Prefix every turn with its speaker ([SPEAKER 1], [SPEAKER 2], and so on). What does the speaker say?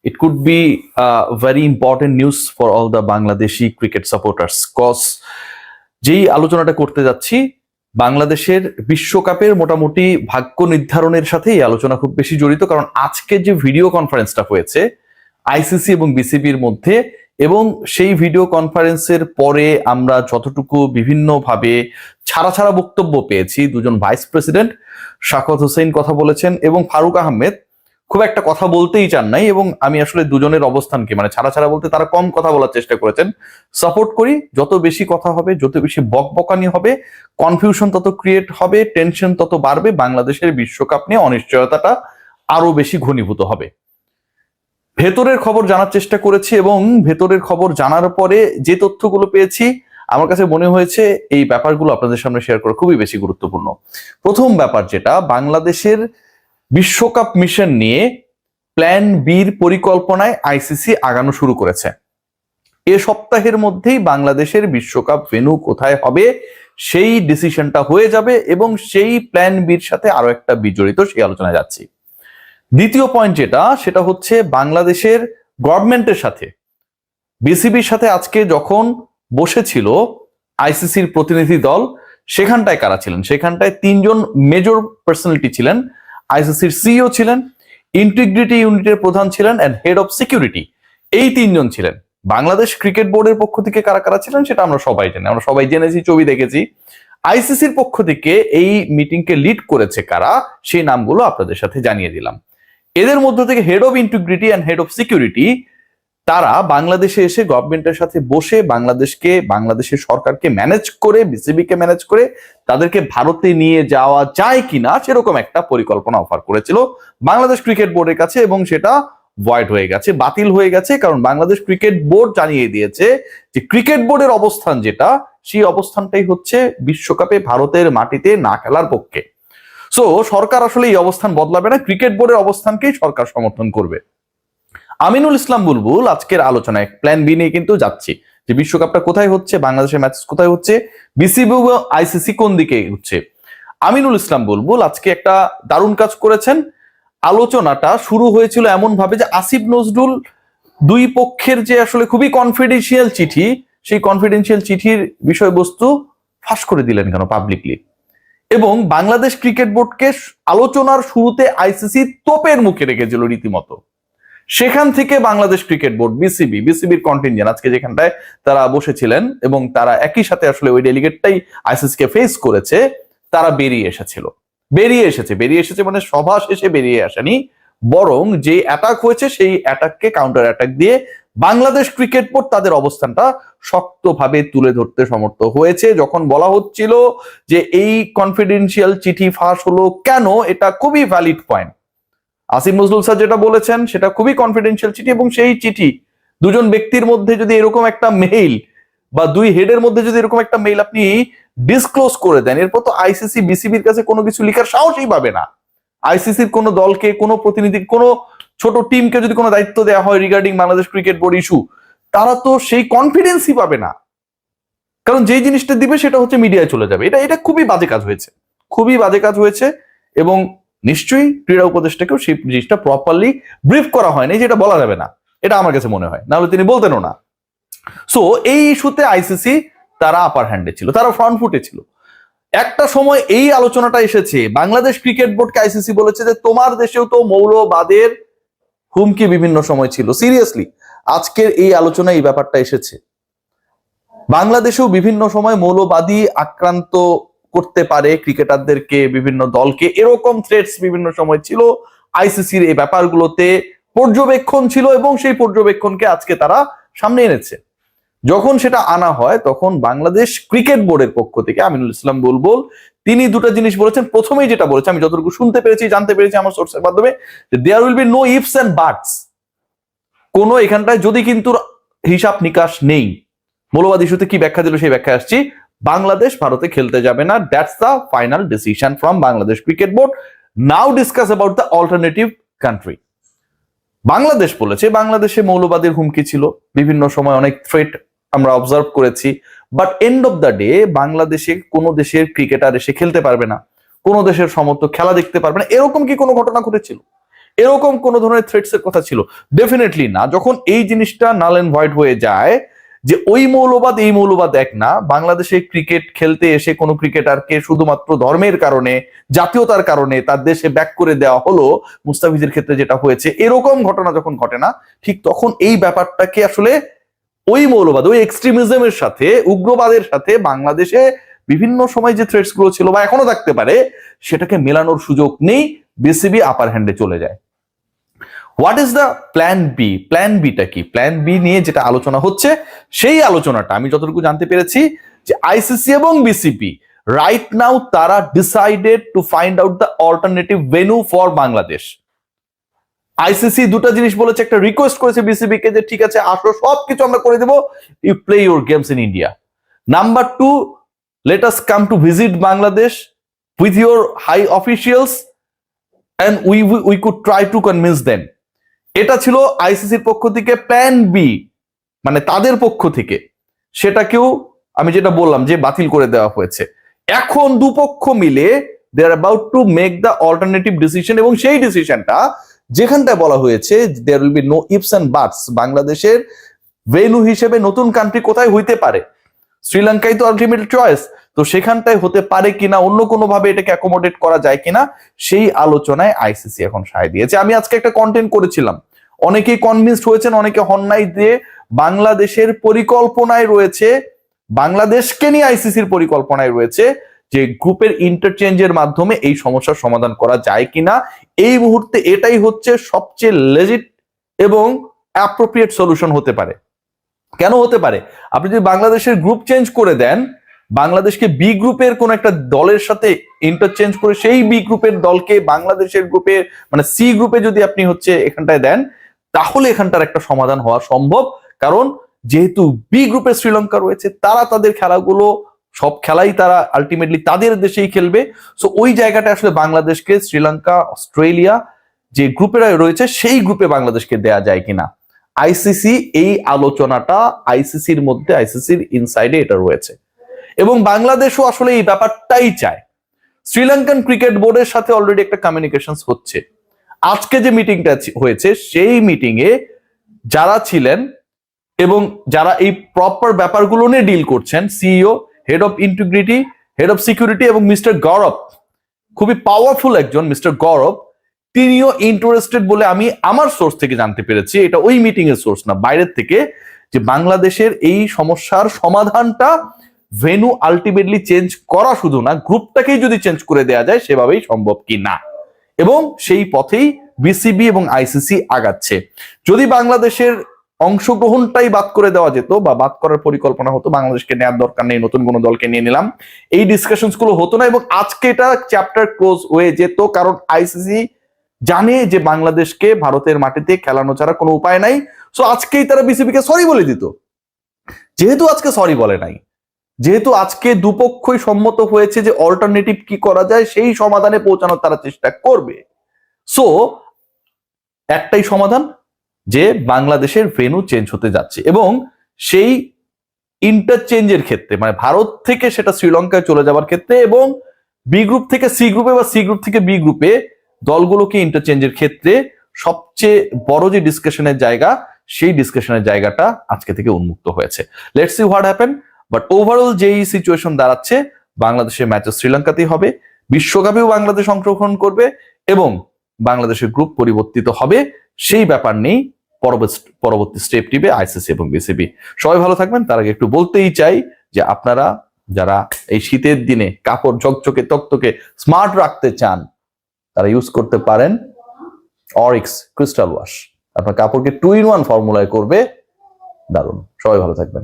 [SPEAKER 1] it could be a very important news for all the Bangladeshi cricket supporters. Cause যেই আলোচনাটা করতে যাচ্ছি বাংলাদেশের বিশ্বকাপের মোটামুটি ভাগ্য নির্ধারণের সাথে এই আলোচনা খুব বেশি জড়িত, কারণ আজকে যে ভিডিও কনফারেন্সটা হয়েছে আইসিসি এবং বিসিবির মধ্যে, এবং সেই ভিডিও কনফারেন্সের পরে আমরা যতটুকু বিভিন্নভাবে ছাড়া ছাড়া বক্তব্য পেয়েছি, দুজন ভাইস প্রেসিডেন্ট শাকত হোসেন কথা বলেছেন এবং ফারুক আহমেদ খুব একটা কথা বলতেই চান নাই, এবং আমি আসলে দুজনের অবস্থানকে মানে ছাড়া ছাড়া বলতে তারা কম কথা বলার চেষ্টা করেছেন, সাপোর্ট করি। যত বেশি কথা হবে, যত বেশি বকবকানি হবে, কনফিউশন তত ক্রিয়েট হবে, টেনশন তত বাড়বে, বাংলাদেশের বিশ্বকাপ নিয়ে অনিশ্চয়তাটা আরো বেশি ঘনীভূত হবে। ভেতরের খবর জানার চেষ্টা করেছি এবং ভেতরের খবর জানার পরে যে তথ্যগুলো পেয়েছি আমার কাছে মনে হয়েছে এই ব্যাপারগুলো আপনাদের সামনে শেয়ার করা খুবই বেশি গুরুত্বপূর্ণ। প্রথম ব্যাপার যেটা, বাংলাদেশের বিশ্বকাপ মিশন নিয়ে প্ল্যান বির পরিকল্পনায় আইসিসি আগানো শুরু করেছে। এ সপ্তাহের মধ্যেই বাংলাদেশের বিশ্বকাপ ভেন্যু কোথায় হবে সেই ডিসিশনটা হয়ে যাবে, এবং সেই প্ল্যান বির সাথে আরো একটা বিজড়িত, সেই আলোচনায় যাচ্ছি। দ্বিতীয় পয়েন্ট যেটা, সেটা হচ্ছে বাংলাদেশের গভর্নমেন্টের সাথে বিসিবির সাথে আজকে যখন বসেছিল আইসিসির প্রতিনিধি দল, সেখানটায় কারা ছিলেন? সেখানটায় তিনজন মেজর পার্সোনালিটি ছিলেন। আইসিসির সিইও ছিলেন, ইন্টিগ্রিটি ইউনিটের প্রধান ছিলেন, এন্ড হেড অফ সিকিউরিটি, এই তিনজন ছিলেন। বাংলাদেশ ক্রিকেট বোর্ডের পক্ষ থেকে কারা কারা ছিলেন সেটা আমরা সবাই জানি, আমরা সবাই জেনেছি, ছবি দেখেছি। আইসিসির পক্ষ থেকে এই মিটিংকে লিড করেছে কারা, সেই নামগুলো আপনাদের সাথে জানিয়ে দিলাম। এদের মধ্য থেকে head of integrity and head of security, তারা বাংলাদেশে এসে গভর্নমেন্টের সাথে বসে বাংলাদেশের সরকারকে ম্যানেজ করে, বিসিবিকে ম্যানেজ করে তাদেরকে ভারতে নিয়ে যাওয়া যায় কিনা সেরকম একটা পরিকল্পনা অফার করেছিল বাংলাদেশ ক্রিকেট বোর্ডের কাছে, এবং সেটা ভয়েড হয়ে গেছে, বাতিল হয়ে গেছে। কারণ বাংলাদেশ ক্রিকেট বোর্ড জানিয়ে দিয়েছে যে ক্রিকেট বোর্ডের অবস্থান যেটা, সেই অবস্থানটাই হচ্ছে বিশ্বকাপে ভারতের মাটিতে না খেলার পক্ষে। সো সরকার আসলে এই অবস্থান বদলাবে না, ক্রিকেট বোর্ডের অবস্থানকেই সরকার সমর্থন করবে। আমিনুল ইসলাম বুলবুল আজকের আলোচনায় প্ল্যান বি নিয়ে কিন্তু যাচ্ছি, যে বিশ্বকাপটা কোথায় হচ্ছে, বাংলাদেশের ম্যাচ কোথায় হচ্ছে, বিসিবি ও আইসিসি কোন দিকে হচ্ছে। আমিনুল ইসলাম বুলবুল আজকে একটা দারুণ কাজ করেছেন। আলোচনাটা শুরু হয়েছিল এমন ভাবে যে আসিফ নজরুল দুই পক্ষের যে আসলে খুবই কনফিডেন্সিয়াল চিঠি, সেই কনফিডেন্সিয়াল চিঠির বিষয়বস্তু ফাঁস করে দিলেন কেন পাবলিকলি, এবং বাংলাদেশ ক্রিকেট বোর্ডকে আলোচনার শুরুতে আইসিসি তোপের মুখে রেখেছিল রীতিমতো। সেখান থেকে বাংলাদেশ ক্রিকেট বোর্ড, বিসিবির কন্টিনজেন্ট আজকে যেখানটায় তারা বসেছিলেন, এবং তারা একই সাথে আসলে ওই ডেলিগেটটাই আইসিসিকে ফেস করেছে, তারা বেরিয়ে এসেছে মানে সভা শেষে বেরিয়ে আসেনি, বরং যে অ্যাটাক হয়েছে সেই অ্যাটাককে কাউন্টার অ্যাটাক দিয়ে বাংলাদেশ ক্রিকেট বোর্ড তাদের অবস্থানটা শক্তভাবে তুলে ধরতে সমর্থ হয়েছে। যখন বলা হচ্ছিল যে এই কনফিডেন্সিয়াল চিঠি ফাঁস হলো কেন, এটা খুবই valid point. Asif Nazrul sir যেটা বলেছেন সেটা খুবই কনফিডেন্সিয়াল চিঠি, এবং সেই চিঠি দুজন ব্যক্তির মধ্যে যদি এরকম একটা মেইল, বা দুই হেডের মধ্যে যদি এরকম একটা মেইল আপনি ডিসক্লোজ করে দেন, এরপর তো আইসিসি বিসিবির কাছে কোনো কিছু লেখার সাহসই পাবে না। আইসিসির কোনো দলকে, কোনো প্রতিনিধি, কোনো ছোট টিমকে যদি কোনো দায়িত্ব দেওয়া হয় regarding Bangladesh cricket board issue, তারা তো সেই কনফিডেন্সই পাবে না, কারণ যেই জিনিসটা দিবে সেটা হচ্ছে মিডিয়ায় চলে যাবে। এটা খুবই বাজে কাজ হয়েছে, এবং নিশ্চয়ই ক্রীড়া উপদেষ্টাকেও সেই জিনিসটা প্রপারলি ব্রিফ করা হয়নি, যেটা বলা যাবে না, এটা আমার কাছে মনে হয়, নাহলে তিনি বলতেনও না। সো এই ইস্যুতে আইসিসি তারা আপার হ্যান্ডে ছিল, তারা ফ্রন্ট ফুটে ছিল। একটা সময় এই আলোচনাটা এসেছে, বাংলাদেশ ক্রিকেট বোর্ডকে আইসিসি বলেছে যে তোমার দেশেও তো মৌলবাদের হুমকি বিভিন্ন সময় ছিল। সিরিয়াসলি আজকের এই আলোচনায় এই ব্যাপারটা এসেছে, বাংলাদেশেও বিভিন্ন সময় মৌলবাদী আক্রান্ত করতে পারে ক্রিকেটারদেরকে, বিভিন্ন দলকে, এরকম থ্রেটস বিভিন্ন সময় ছিল। আইসিসির এই ব্যাপারগুলোতে পর্যবেক্ষণ ছিল, এবং সেই পর্যবেক্ষণকে আজকে তারা সামনে এনেছে। যখন সেটা আনা হয় তখন বাংলাদেশ ক্রিকেট বোর্ডের পক্ষ থেকে আমিনুল ইসলাম বুলবুল তিনি দুটো জিনিস বলেছেন। প্রথমেই যেটা বলেছে, আমি যতটুকু শুনতে পেরেছি, জানতে পেরেছি আমার সোর্সের মাধ্যমে, there will be no ifs and buts. কোনো এখানটায় যদি কিন্তু হিসাব নিকাশ নেই। মৌলবাদ ইস্যুতে কি ব্যাখ্যা দিল সেই ব্যাখ্যা আসছি। বাংলাদেশ ভারতে খেলতে যাবে না, that's the final decision from Bangladesh cricket board. Now discuss about the alternative country. Bangladesh বলেছে বাংলাদেশে মৌলবাদের হুমকি ছিল, বিভিন্ন সময় অনেক থ্রেট আমরা অবজার্ভ করেছি, but end of the day বাংলাদেশে কোনো দেশের ক্রিকেটার এসে খেলতে পারবে না, কোনো দেশের সমর্থক খেলা দেখতে পারবে না, এরকম কি কোনো ঘটনা ঘটেছিল? এরকম কোন ধরনের থ্রেটস এর কথা ছিল? ডেফিনেটলি না। যখন এই জিনিসটা নাল এন্ড ভয়েড হয়ে যায় যে ওই মৌলবাদ এই মৌলবাদ এক না, বাংলাদেশে ক্রিকেট খেলতে এসে কোনো ক্রিকেটারকে শুধুমাত্র ধর্মের কারণে, জাতীয়তার কারণে তার দেশে ব্যাক করে দেওয়া হলো, মুস্তাফিজের ক্ষেত্রে যেটা হয়েছে, এরকম ঘটনা যখন ঘটে না, ঠিক তখন এই ব্যাপারটাকে আসলে ওই মৌলবাদ, ওই এক্সট্রিমিজমের সাথে, উগ্রবাদের সাথে বাংলাদেশে বিভিন্ন সময় যে থ্রেটস গুলো ছিল বা এখনো থাকতে পারে, সেটাকে মেলানোর সুযোগ নেই, বিসিবি আপার হ্যান্ডে চলে যায়। What is the plan B? Plan বিটা কি? প্ল্যান বি নিয়ে যেটা আলোচনা হচ্ছে, সেই আলোচনাটা আমি যতটুকু জানতে পেরেছি যে আইসিসি এবং বিসিবি রাইট নাও তারা decided to find out the alternative venue for Bangladesh. ICC দুটো জিনিস বলেছে, একটা রিকোয়েস্ট করেছে বিসিবি কে যে ঠিক আছে আসো, সবকিছু আমরা করে দেবো, you play your games in India. Number two, let us come to visit Bangladesh with your high officials and we could try to convince them. এটা ছিল আইসিসির পক্ষ থেকে প্ল্যান বি, মানে তাদের পক্ষ থেকে। সেটাকেও আমি যেটা বললাম যে বাতিল করে দেওয়া হয়েছে। এখন দুপক্ষ মিলে they are about to make the alternative decision, এবং সেই ডিসিশনটা যেখানটায় বলা হয়েছে there will be no ifs and buts. বাংলাদেশের ভেন্যু হিসেবে নতুন কান্ট্রি কোথায় হইতে পারে? শ্রীলঙ্কাই তো আলটিমেট চয়েস। তো সেখানটায় হতে পারে কিনা, অন্য কোনো ভাবে এটাকে অ্যাকোমোডেট করা যায় কিনা, সেই আলোচনায় আইসিসি এখন সায় দিয়েছে। আমি আজকে একটা কন্টেন্ট করেছিলাম, অনেকেই কনভিন্সড হয়েছেন, অনেকে হন নাই, দিয়ে বাংলাদেশের পরিকল্পনায় রয়েছে, বাংলাদেশকে নিয়ে আইসিসির পরিকল্পনায় রয়েছে যে গ্রুপের ইন্টারচেঞ্জের মাধ্যমে এই সমস্যার সমাধান করা যায় কিনা। এই মুহূর্তে এটাই হচ্ছে সবচেয়ে লেজিট এবং অ্যাপ্রোপ্রিয়েট সলিউশন হতে পারে। কেন হতে পারে? আপনি যদি বাংলাদেশের গ্রুপ চেঞ্জ করে দেন, বাংলাদেশকে বি গ্রুপের কোন একটা দলের সাথে ইন্টারচেঞ্জ করে সেই বি গ্রুপের দলকে বাংলাদেশের গ্রুপে, মানে সি গ্রুপে যদি আপনি হচ্ছে এখানটায় দেন, তাহলে এখানটার একটা সমাধান হওয়া সম্ভব। কারণ যেহেতু বি গ্রুপে শ্রীলঙ্কা রয়েছে, তারা তাদের খেলাগুলো, সব খেলাই তারা আলটিমেটলি তাদের দেশেই খেলবে। সো ওই জায়গাটা আসলে বাংলাদেশকে শ্রীলঙ্কা, অস্ট্রেলিয়া যে গ্রুপে রয়েছে সেই গ্রুপে বাংলাদেশকে দেয়া যায় কিনা। আইসিসি এই আলোচনাটা আইসিসির মধ্যে, আইসিসির ইনসাইডে এটা রয়েছে, এবং বাংলাদেশও আসলে এই ব্যাপারটাই চায়। শ্রীলঙ্কান ক্রিকেট বোর্ডের সাথে অলরেডি একটা কমিউনিকেশন হচ্ছে। আজকে যে মিটিংটা হয়েছে, সেই মিটিং এ যারা ছিলেন এবং যারা এই প্রপার ব্যাপারগুলো নিয়ে ডিল করছেন, CEO, head of integrity, head of security এবং মিস্টার গৌরব, খুবই পাওয়ারফুল একজন মিস্টার গৌরব, তিনিও ইন্টারেস্টেড বলে আমি আমার সোর্স থেকে জানতে পেরেছি, এটা ওই মিটিং এর সোর্স না, বাইরের থেকে, যে বাংলাদেশের এই সমস্যার সমাধানটা ভেন্যু আলটিমেটলি চেঞ্জ করা শুধু না, গ্রুপটাকেই যদি চেঞ্জ করে দেওয়া যায় সেভাবেই সম্ভব কি না, এবং সেই পথেই বিসিবি এবং আইসিসি আগাচ্ছে। যদি বাংলাদেশের অংশগ্রহণটাই বাদ করে দেওয়া যেত বা বাদ করার পরিকল্পনা হতো, বাংলাদেশকে নেওয়ার দরকার নেই, নতুন কোনো দলকে নিয়ে নিলাম, এই ডিসকাশনস গুলো হতো না, এবং আজকে এটা চ্যাপ্টার ক্লোজ হয়ে যেত। কারণ আইসিসি জানে যে বাংলাদেশকে ভারতের মাটিতে খেলানো ছাড়া কোনো উপায় নাই। সো আজকেই তারা বিসিবিকে সরি বলে দিত। যেহেতু আজকে সরি বলে নাই, যেহেতু আজকে দুপক্ষই সম্মত হয়েছে যে অল্টারনেটিভ কি করা যায়, সেই সমাধানে পৌঁছানোর তারা চেষ্টা করবে। সো একটাই সমাধান, যে বাংলাদেশের ভেন্যু চেঞ্জ হতে যাচ্ছে, এবং সেই ইন্টারচেঞ্জের ক্ষেত্রে, মানে ভারত থেকে সেটা শ্রীলঙ্কায় চলে যাওয়ার ক্ষেত্রে, এবং বি গ্রুপ থেকে সি গ্রুপে বা সি গ্রুপ থেকে বি গ্রুপে দলগুলোকে ইন্টারচেঞ্জের ক্ষেত্রে সবচেয়ে বড় যে ডিসকাশনের জায়গা, সেই ডিসকাশনের জায়গাটা আজকে থেকে উন্মুক্ত হয়েছে। Let's see what happen. But overall যেই সিচুয়েশন দাঁড়াচ্ছে, বাংলাদেশের ম্যাচ শ্রীলঙ্কাতেই হবে, বিশ্বকাপেও বাংলাদেশ অংশগ্রহণ করবে, এবং বাংলাদেশের গ্রুপ পরিবর্তিত হবে, সেই ব্যাপার নেই পরবর্তী স্টেপ নিবে আইসিসি এবং বিসিবি। সবাই ভালো থাকবেন। তার আগে একটু বলতেই চাই যে আপনারা যারা এই শীতের দিনে কাপড় ঝকঝকে তকতকে স্মার্ট রাখতে চান, তারা ইউজ করতে পারেন অরিক্স ক্রিস্টাল ওয়াশ। আপনার কাপড়কে 2-in-1 ফর্মুলায় করবে দারুণ। সবাই ভালো থাকবেন।